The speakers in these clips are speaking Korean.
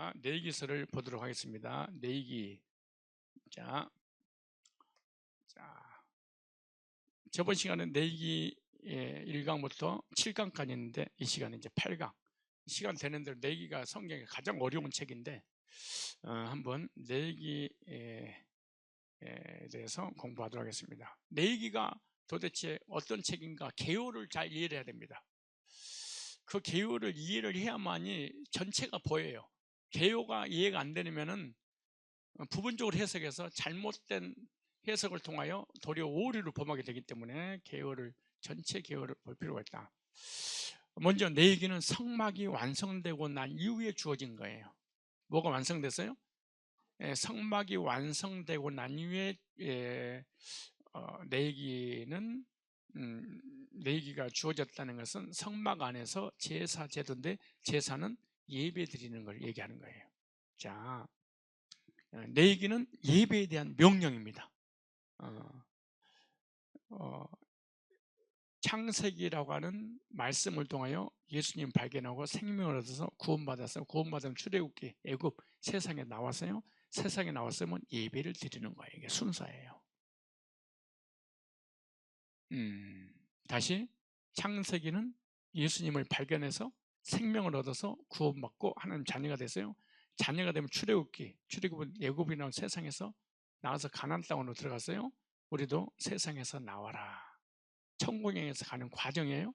자, 내기서를 보도록 하겠습니다. 내기. 자, 저번 시간은 내기 1강부터 7강까지 있는데 이 시간은 이제 8강. 시간 되는 대로 내기가 성경에 가장 어려운 책인데 한번 내기에 대해서 공부하도록 하겠습니다. 내기가 도대체 어떤 책인가 개요를 잘 이해를 해야 됩니다. 그 개요를 이해를 해야만이 전체가 보여요. 개요가 이해가 안 되면은 부분적으로 해석해서 잘못된 해석을 통하여 도리어 오류를 범하게 되기 때문에 개요를 전체 개요를 볼 필요가 있다. 먼저 내 얘기는 성막이 완성되고 난 이후에 주어진 거예요. 뭐가 완성됐어요? 성막이 완성되고 난 이후에 내 얘기는 내 얘기가 주어졌다는 것은 성막 안에서 제사 제도인데 제사는 예배 드리는 걸 얘기하는 거예요. 자, 내 얘기는 예배에 대한 명령입니다. 창세기라고 하는 말씀을 통하여 예수님 발견하고 생명을 얻어서 구원받았어요. 구원받으면 출애굽기 애굽 세상에 나왔어요. 세상에 나왔으면 예배를 드리는 거예요. 이게 순서예요. 다시 창세기는 예수님을 발견해서 생명을 얻어서 구원받고 하나님 자녀가 됐어요. 자녀가 되면 출애굽은 애굽이 나온 세상에서 나와서 가나안 땅으로 들어갔어요. 우리도 세상에서 나와라. 천국에 향해서 가는 과정이에요.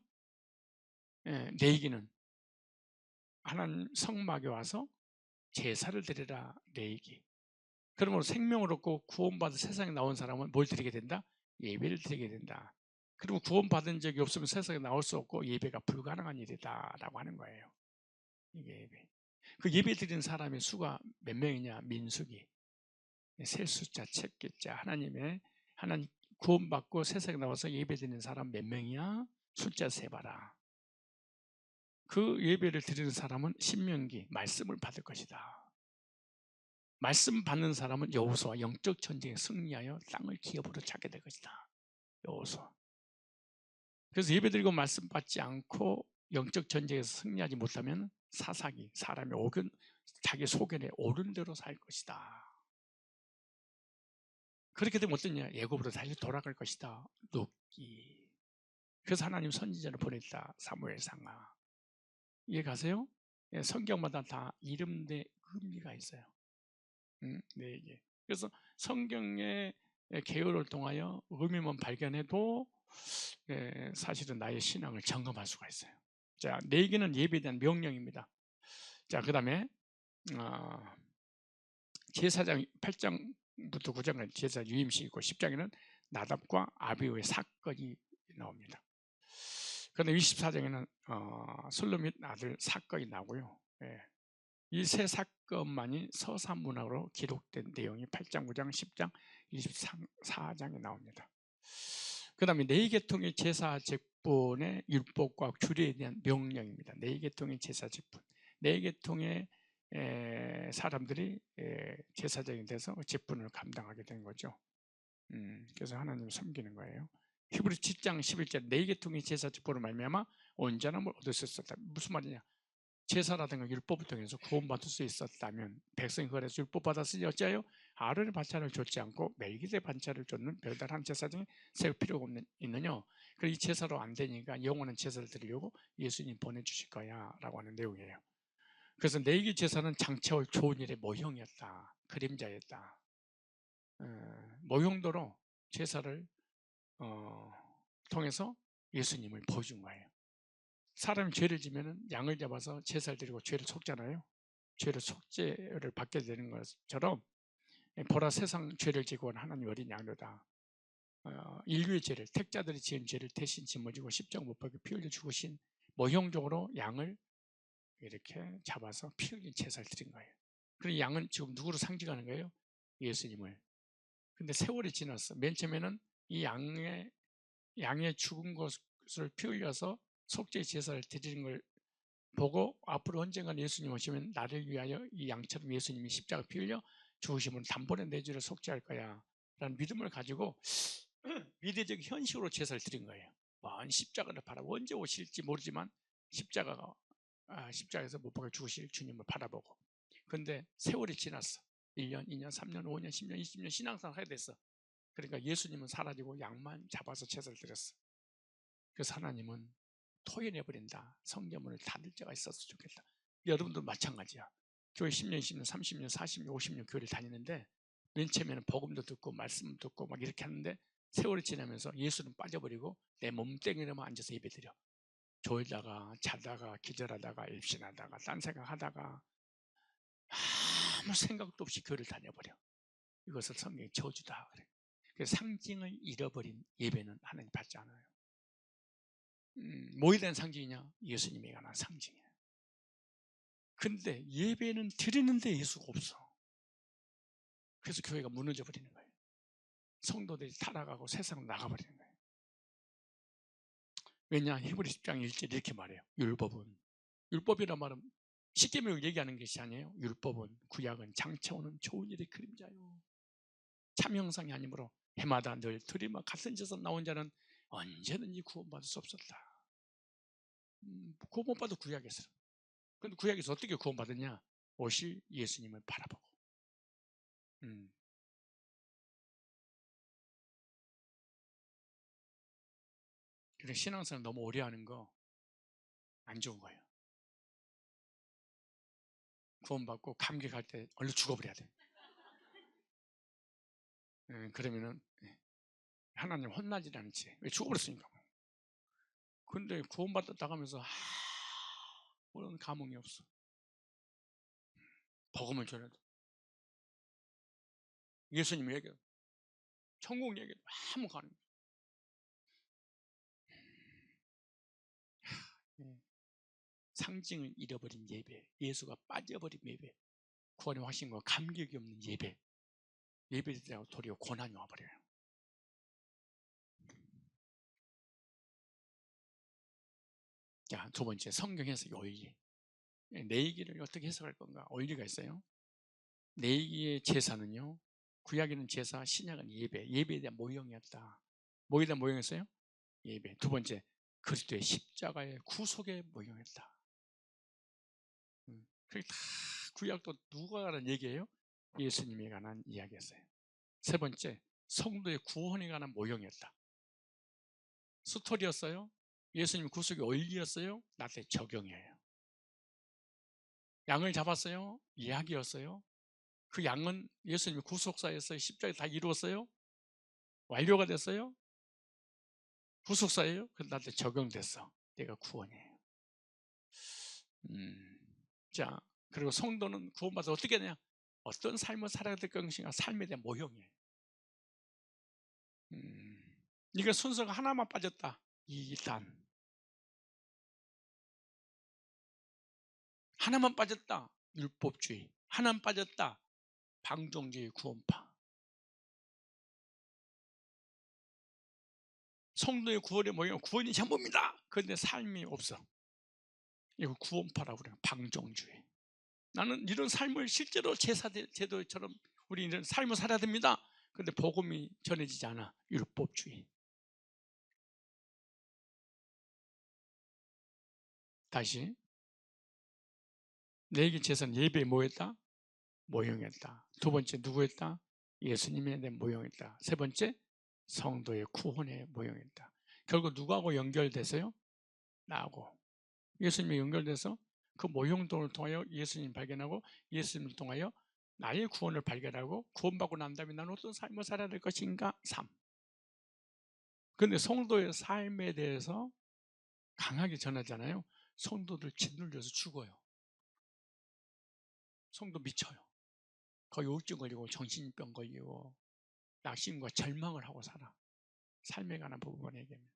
내 얘기는 하나님 성막에 와서 제사를 드리라. 내 얘기. 그러므로 생명을 얻고 구원받아 세상에 나온 사람은 뭘 드리게 된다? 예배를 드리게 된다. 그리고 구원받은 적이 없으면 세상에 나올 수 없고 예배가 불가능한 일이다 라고 하는 거예요. 이게 예배. 그 예배 드리는 사람의 수가 몇 명이냐? 민수기. 셀 숫자, 쳇기자. 하나님 구원받고 세상에 나와서 예배 드리는 사람 몇 명이야? 숫자 세봐라. 그 예배를 드리는 사람은 신명기 말씀을 받을 것이다. 말씀 받는 사람은 여호수아 영적 전쟁에 승리하여 땅을 기업으로 찾게 될 것이다. 여호수아. 그래서 예배드리고 말씀 받지 않고 영적 전쟁에서 승리하지 못하면 사사기, 사람의 자기 소견에 옳은 대로 살 것이다. 그렇게 되면 어떠냐? 애굽으로 다시 돌아갈 것이다. 룻기. 그래서 하나님 선지자를 보냈다. 사무엘상하. 이해 가세요? 성경마다 다 이름대 의미가 있어요. 네, 이게. 그래서 성경의 개요를 통하여 의미만 발견해도 사실은 나의 신앙을 점검할 수가 있어요. 자, 내 얘기는 예배에 대한 명령입니다. 자, 그 다음에 제사장 8장부터 9장까지 제사 유임식이 있고 10장에는 나답과 아비후의 사건이 나옵니다. 그런데 24장에는 솔로밋 아들 사건이 나오고요. 이 세 사건만이 서사문학으로 기록된 내용이 8장, 9장, 10장, 24장에 나옵니다. 그 다음에 네 계통의 제사 직분의 율법과 규례에 대한 명령입니다. 네 계통의 제사 직분. 네 계통의 사람들이 제사장이 돼서 직분을 감당하게 된 거죠. 그래서 하나님을 섬기는 거예요. 히브리 7장 11절 네 계통의 제사 직분을 말미암아 온전함을 얻을 수 있었다. 무슨 말이냐? 제사라든가 율법을 통해서 구원받을 수 있었다면 백성이 그래서 율법 받았으니 어찌하여 아론의 반찬을 줬지 않고 멜기세 반찬을 줬는 별다른 제사장이 세울 필요가 있느냐? 그래서 이 제사로 안 되니까 영원한 제사를 드리려고 예수님 보내주실 거야 라고 하는 내용이에요. 그래서 내기 제사는 장차올 좋은 일의 모형이었다. 그림자였다. 모형도로 제사를 통해서 예수님을 보여준 거예요. 사람이 죄를 지면은 양을 잡아서 제사를 드리고 죄를 속잖아요. 죄를 속죄를 받게 되는 것처럼 보라 세상 죄를 지고 온 하나님 어린 양로다. 인류의 죄를 택자들이 지은 죄를 대신 짊어지고 십자가 못 박혀 피 흘려 죽으신 모형적으로 양을 이렇게 잡아서 피 흘린 제사를 드린 거예요. 그리고 양은 지금 누구를 상징하는 거예요? 예수님을. 근데 세월이 지났어. 맨 처음에는 이 양의 죽은 것을 피 흘려서 속죄 제사를 드리는 걸 보고 앞으로 언젠가 예수님 오시면 나를 위하여 이 양처럼 예수님이 십자가 피 흘려 죽으심으로 단번에 내 죄를 속죄할 거야 라는 믿음을 가지고 미래적 현실로 제사를 드린 거예요. 먼 십자가를 바라보고 언제 오실지 모르지만 십자가에서 못 박혀 죽으실 주님을 바라보고 근데 세월이 지났어. 1년, 2년, 3년, 5년, 10년, 20년 신앙생활 하게 됐어. 그러니까 예수님은 사라지고 양만 잡아서 제사를 드렸어. 그래서 하나님은 토해내버린다. 성전문을 닫을 자가 있었으면 좋겠다. 여러분도 마찬가지야. 교회 10년, 20년, 30년, 40년, 50년 교회를 다니는데 맨 처음에는 복음도 듣고 말씀도 듣고 막 이렇게 하는데 세월이 지나면서 예수는 빠져버리고 내 몸뚱이로만 앉아서 예배드려. 졸다가 자다가 기절하다가 일신하다가 딴 생각하다가 아무 생각도 없이 교회를 다녀버려. 이것을 성경의 저주다 그래. 그래서 상징을 잃어버린 예배는 하나님 받지 않아요. 뭐에 대한 상징이냐? 예수님에 관한 상징이에요. 근데 예배는 드리는데 예수가 없어. 그래서 교회가 무너져 버리는 거예요. 성도들이 타락하고 세상으로 나가버리는 거예요. 왜냐? 히브리 10장 1절 이렇게 말해요. 율법이란 말은 십계명을 얘기하는 것이 아니에요. 율법은, 구약은 장차오는 좋은 일의 그림자요. 참 형상이 아니므로 해마다 늘 둘이만 같은 짓에서 나온 자는 언제든지 구원받을 수 없었다. 구원받을 구약에서. 그런데 구약에서 어떻게 구원받았냐? 오실 예수님을 바라보고. 그래서 신앙생활 너무 오래 하는 거 안 좋은 거예요. 구원받고 감격할 때 얼른 죽어버려야 돼. 그러면은 하나님 혼나지 않지. 왜 죽어버렸으니까. 근데 구원받았다 하면서 그런 감흥이 없어. 복음을 전해도 예수님 얘기해도 천국 얘기해도 아무 가는 거야. 상징을 잃어버린 예배, 예수가 빠져버린 예배, 구원의 확신과 감격이 없는 예배, 예배드리라고 도리어 고난이 와버려요. 자, 두 번째, 성경 해석의 원리. 내기를 어떻게 해석할 건가? 원리가 있어요. 내기의 제사는요, 구약에는 제사, 신약은 예배, 예배에 대한 모형이었다. 뭐에 대한 모형이었어요? 예배. 두 번째, 그리스도의 십자가의 구속의 모형이었다. 그게 다 구약도 누가 관한 얘기예요? 예수님에 관한 이야기였어요. 세 번째, 성도의 구원에 관한 모형이었다. 스토리였어요? 예수님 구속의 원리였어요? 나한테 적용이에요. 양을 잡았어요? 이야기였어요? 그 양은 예수님이 구속사였어요? 십자가에 다 이루었어요? 완료가 됐어요? 구속사예요? 그 나한테 적용됐어. 내가 구원이에요. 자, 그리고 성도는 구원받아서 어떻게 하냐? 어떤 삶을 살아야 될 것인가? 삶에 대한 모형이에요. 이거 순서가 하나만 빠졌다. 2단. 하나만 빠졌다. 율법주의. 하나만 빠졌다. 방종주의 구원파. 성도의 구원의 모형은 구원이 전부입니다. 그런데 삶이 없어. 이거 구원파라고 그래요. 방종주의. 나는 이런 삶을 실제로 제도처럼 우리 이런 삶을 살아야 됩니다. 그런데 복음이 전해지지 않아. 율법주의. 다시. 내게 제사는 예배에 뭐였다? 모형이었다. 두 번째 누구였다? 예수님에 대한 모형이었다. 세 번째 성도의 구원의 모형이었다. 결국 누구하고 연결돼서요? 나하고. 예수님이 연결돼서 그 모형들을 통하여 예수님 발견하고 예수님을 통하여 나의 구원을 발견하고 구원받고 난 다음에 나는 어떤 삶을 살아야 될 것인가? 3. 그런데 성도의 삶에 대해서 강하게 전하잖아요. 성도들 짓눌려서 죽어요. 성도 미쳐요. 거의 우울증 걸리고 정신병 걸리고 낙심과 절망을 하고 살아. 삶에 관한 부분에 얘기하면.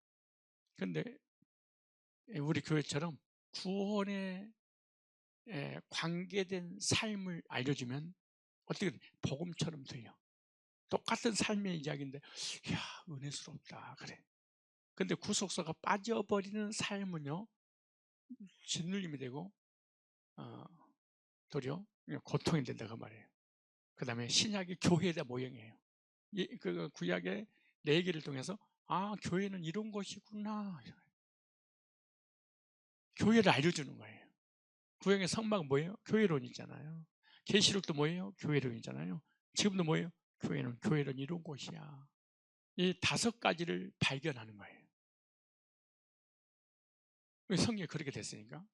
그런데 우리 교회처럼 구원에 관계된 삶을 알려주면 어떻게 복음처럼 들려. 똑같은 삶의 이야기인데 이야 은혜스럽다 그래. 근데 구속사가 빠져버리는 삶은요 짓눌림이 되고 도리어 고통이 된다 그 말이에요. 그 다음에 신약의 교회에 대한 모형이에요. 그 구약의 내기를 통해서 교회는 이런 것이구나. 교회를 알려주는 거예요. 구약의 성막은 뭐예요? 교회론이잖아요. 계시록도 뭐예요? 교회 이름이잖아요. 지금도 뭐예요? 교회는 이런 곳이야. 이 5가지를 발견하는 거예요. 성경이 그렇게 됐으니까.